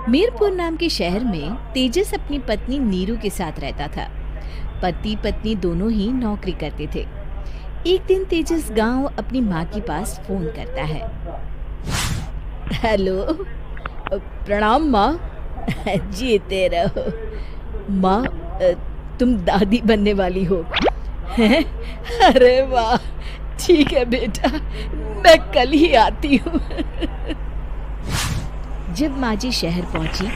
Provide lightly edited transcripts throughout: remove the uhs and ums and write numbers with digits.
मीरपुर नाम के शहर में तेजस अपनी पत्नी नीरू के साथ रहता था। पति पत्नी दोनों ही नौकरी करते थे। एक दिन तेजस गांव अपनी माँ के पास फोन करता है। हेलो, प्रणाम माँ। जीते रहो माँ, तुम दादी बनने वाली हो हैं? अरे वाह, ठीक है बेटा, मैं कल ही आती हूँ। जब माँ जी शहर पहुंची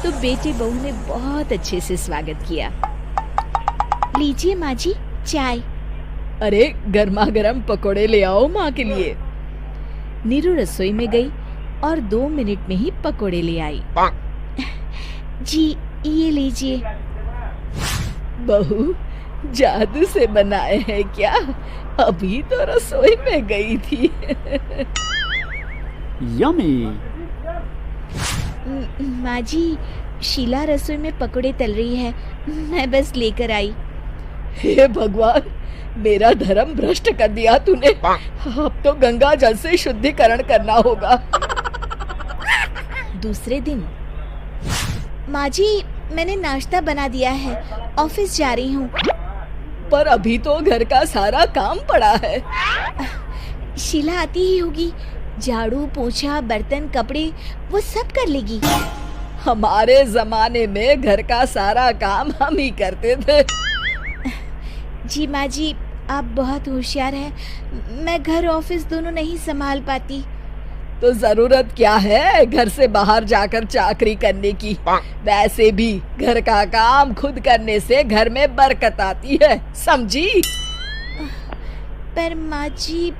तो बेटे बहू ने बहुत अच्छे से स्वागत किया। लीजिए माँ जी, चाय। अरे गर्मा गर्म पकोड़े ले आओ माँ के लिए। नीरू रसोई में गई और 2 मिनट में ही पकोड़े ले आई। जी ये लीजिए। बहू जादू से बनाए हैं क्या? अभी तो रसोई में गई थी। यम्मी। माँ जी, शीला रसोई में पकोड़े तल रही है, मैं बस लेकर आई। हे भगवान, मेरा धर्म भ्रष्ट कर दिया तूने। अब तो गंगा जल से शुद्धिकरण करना होगा। दूसरे दिन, माँ जी मैंने नाश्ता बना दिया है, ऑफिस जा रही हूँ। पर अभी तो घर का सारा काम पड़ा है। शीला आती ही होगी, झाड़ू पोछा बर्तन कपड़े वो सब कर लेगी। हमारे जमाने में घर का सारा काम हम ही करते थे। जी माँ जी, आप बहुत होशियार हैं, मैं घर ऑफिस दोनों नहीं संभाल पाती। तो जरूरत क्या है घर से बाहर जाकर चाकरी करने की? वैसे भी घर का काम खुद करने से घर में बरकत आती है, समझी? पर माँ जी।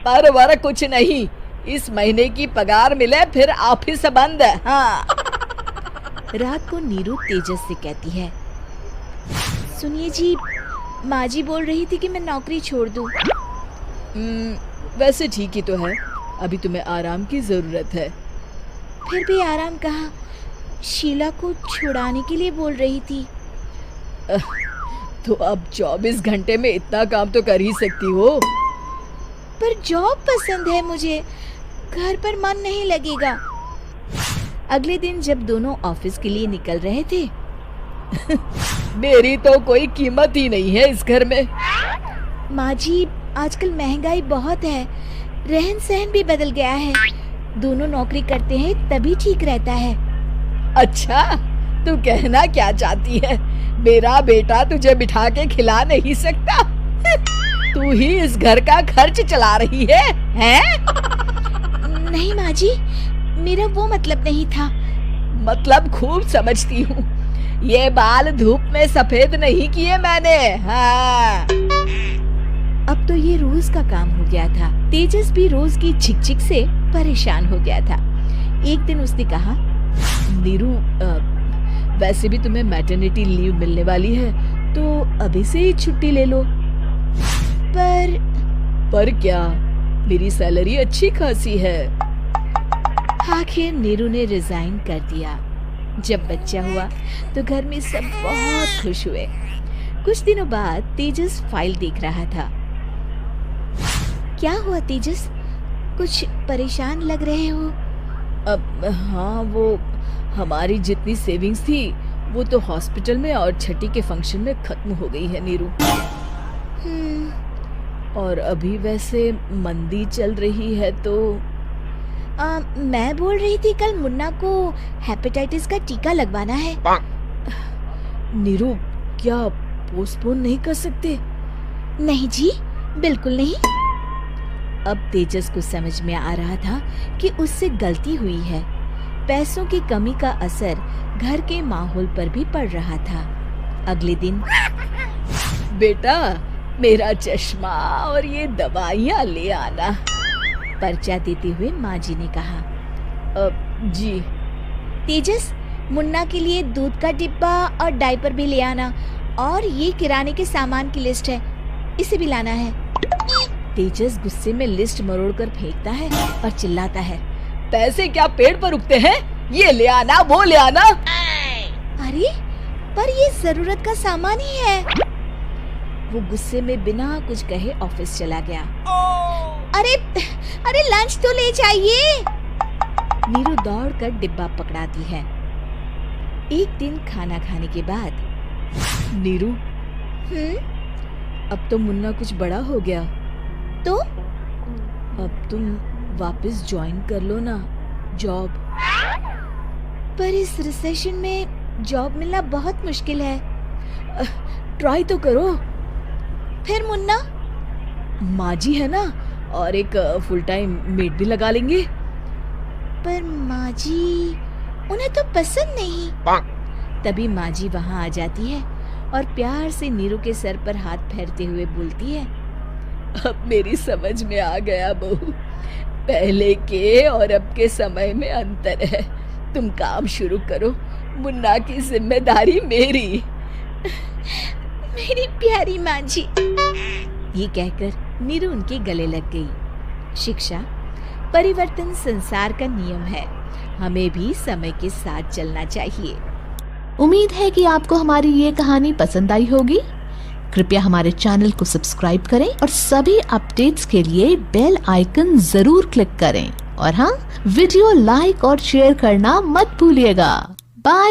पर वर कुछ नहीं, इस महीने की पगार मिले फिर ऑफिस बंद। हाँ। रात को नीरू तेजस से कहती है, सुनिए जी, माँ जी बोल रही थी कि मैं नौकरी छोड़ दूं। वैसे ठीक ही तो है, अभी तुम्हें आराम की जरूरत है। फिर भी आराम कहाँ, शीला को छुड़ाने के लिए बोल रही थी। तो अब 24 घंटे में इतना काम तो कर ही सकती हो। पर जॉब पसंद है मुझे, घर पर मन नहीं लगेगा। अगले दिन जब दोनों ऑफिस के लिए निकल रहे थे, मेरी तो कोई कीमत ही नहीं है इस घर में। माँ जी, आजकल महंगाई बहुत है, रहन सहन भी बदल गया है, दोनों नौकरी करते हैं तभी ठीक रहता है। अच्छा, तू कहना क्या चाहती है? मेरा बेटा तुझे बिठा के खिला नहीं सकता? तू ही इस घर का खर्च चला रही है, हैं? नहीं माँ जी, मेरा वो मतलब नहीं था। मतलब खूब समझती हूँ, ये बाल धूप में सफेद नहीं किए मैंने। हाँ। अब तो ये रोज का काम हो गया था। तेजस भी रोज की झिकझिक से परेशान हो गया था। एक दिन उसने कहा, नीरू, वैसे भी तुम्हें मैटरनिटी लीव मिलने वाली है, तो अभी से ही छुट्टी ले लो। पर क्या, मेरी सैलरी अच्छी खासी है। आखिर नीरू ने रिजाइन कर दिया। जब बच्चा हुआ तो घर में सब बहुत खुश हुए। कुछ दिनों बाद तेजस फाइल देख रहा था। क्या हुआ तेजस, कुछ परेशान लग रहे हो? अब हाँ, वो हमारी जितनी सेविंग्स थी वो तो हॉस्पिटल में और छठी के फंक्शन में खत्म हो गई है नीरू। और अभी वैसे मंदी चल रही है तो मैं बोल रही थी कल मुन्ना को हेपेटाइटिस का टीका लगवाना है। नीरू, क्या पोस्टपोन नहीं कर सकते? नहीं जी, बिल्कुल नहीं। अब तेजस को समझ में आ रहा था कि उससे गलती हुई है। पैसों की कमी का असर घर के माहौल पर भी पड़ रहा था। अगले दिन, बेटा मेरा चश्मा और ये दवाइयाँ ले आना, पर्चा देते हुए माँ जी ने कहा। जी। तेजस, मुन्ना के लिए दूध का डिब्बा और डायपर भी ले आना, और ये किराने के सामान की लिस्ट है, इसे भी लाना है। तेजस गुस्से में लिस्ट मरोड़कर फेंकता है और चिल्लाता है, पैसे क्या पेड़ पर उगते हैं? ये ले आना, वो ले आना। अरे पर ये जरूरत का सामान ही है। वो गुस्से में बिना कुछ कहे ऑफिस चला गया। अरे लंच तो ले जाइए। नीरू दौड़कर डिब्बा पकड़ाती है। एक दिन खाना खाने के बाद, नीरू, अब तो मुन्ना कुछ बड़ा हो गया, तो अब तुम वापस ज्वाइन कर लो ना जॉब। पर इस रिसेशन में जॉब मिलना बहुत मुश्किल है। ट्राई तो करो। फिर मुन्ना? माँ जी है ना, और एक फुल टाइम मेड भी लगा लेंगे। पर माँ जी, उन्हें तो पसंद नहीं। तभी माँ जी वहाँ आ जाती है और प्यार से नीरू के सर पर हाथ फेरते हुए बोलती है, अब मेरी समझ में आ गया बहू, पहले के और अब के समय में अंतर है। तुम काम शुरू करो, मुन्ना की जिम्मेदारी मेरी। मेरी प्यारी माँ जी। ये कहकर नीरू उनके गले लग गई। शिक्षा, परिवर्तन संसार का नियम है, हमें भी समय के साथ चलना चाहिए। उम्मीद है कि आपको हमारी ये कहानी पसंद आई होगी। कृपया हमारे चैनल को सब्सक्राइब करें और सभी अपडेट्स के लिए बेल आइकन जरूर क्लिक करें। और हाँ, वीडियो लाइक और शेयर करना मत भूलिएगा। बाय।